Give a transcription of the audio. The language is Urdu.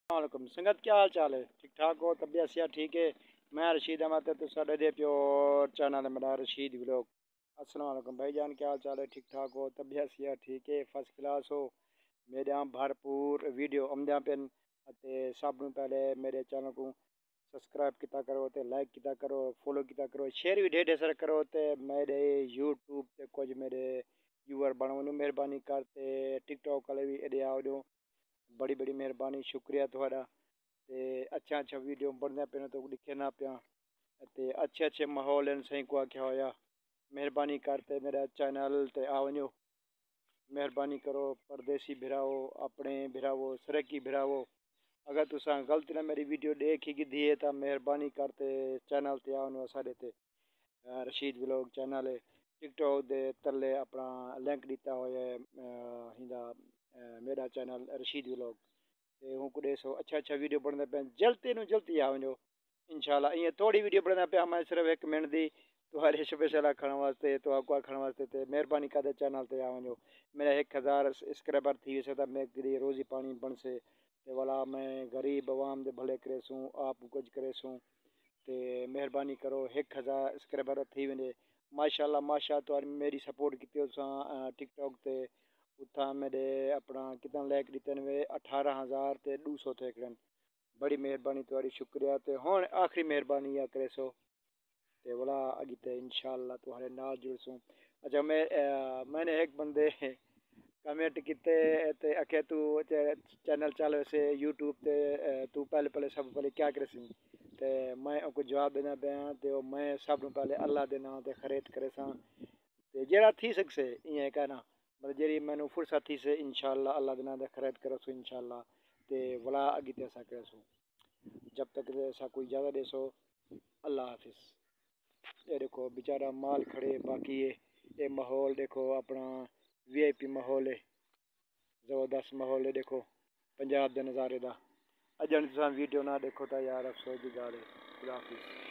السلام علیکم سنگت کیا حال چال ہے ٹھیک ٹھاک ہو طبیعت صحت ٹھیک ہے میں رشید احمد تو ساڈے دے پیو چینل میرا رشید ولاگ السلام علیکم بھائی جان کیا حال چال ہے ٹھیک ٹھاک ہو طبیعت صحت ٹھیک ہے فرسٹ کلاس ہو میرے یہاں بھرپور ویڈیو آمدیاں پن سب نو پہلے میرے چینل کو سبسکرائب کیتا کرو تے لائک کیتا کرو فالو کیتا کرو شیئر بھی ڈھیر سارا کرو تے میرے یوٹیوب تے کچھ میرے ویور بنو مہربانی کرتے ٹک ٹاک والے بھی ایڈے آؤ بڑی بڑی مہربانی شکریہ تھوڑا تے اچھا ویڈیو بننے پہ تو لکھے نہ پیا تے اچھے ماحول ہیں صحیح کو آکھیا ہویا مہربانی کرتے میرا چینل تے آونیو مہربانی کرو پردیسی بھراؤ اپنے بھراؤ سرکی بھراؤ اگر تساں غلطی نہ میری ویڈیو دیکھ ہی دی ہے تو مہربانی کرتے چینل تے آونیو ساڈے تے رشید ولاگ چینل ہے ٹک ٹاک دے تلے اپنا لنک دیتا ہوا ہے ہندا میرا چینل رشید ولاگ تے ہوں کو سو اچھا ویڈیو بننے پہ جلدی آونیو انشاءاللہ یہ تھوڑی ویڈیو بننے پہ میں صرف 1 منٹ دی تمہارے اسپیشل آکھن واسطے تو آپ کو آکھن واسطے تے مہربانی کرتے چینل تے آونیو میرا 1000 سبسکرائبر تھی ویسے تو میں روزی پانی بن سے تے والا میں غریب عوام دے بھلے کرے سوں آپ کچھ کرے سوں تے مہربانی کرو 1000 سبسکرائبر تھی ویندے ماشاءاللہ تو میری سپورٹ کیتی تساں ٹک ٹاک تے اتھاں میرے اپنا کتنا لائک دیتے نے 18,200 تھے کرن بڑی مہربانی تہاڈی شکریہ تے ہن آخری مہربانی یا کرے سو تے والا اگے تے انشاءاللہ تہاڈے نال جڑ سوں اچھا میں نے ایک بندے کمنٹ کیتے تے اکھے تو چینل چل سے یوٹیوب تے تو پہلے سب پہلے کیا کرے سی تے میں ان کو جواب دینا پیا تے میں سب نو پہلے اللہ دے نام تے خرید کرے ساں تے جیڑا تھی سکسے ایاں کہنا مطلب جیڑی مینوں فرصت تھی سے انشاءاللہ اللہ دے نام تے خرید کرے سو انشاءاللہ تے ولا اگے تے ایسا کرے سو جب تک ایسا کوئی اجازت دے سو اللہ حافظ یہ دیکھو بیچارہ مال کھڑے باقی یہ ماحول دیکھو اپنا وی آئی پی ماحول ہے زبردست ماحول ہے دیکھو پنجاب دے نظارے دا اجن تساں ویڈیو نہ دیکھو تا یار افسوس دی گل ہے خدا حافظ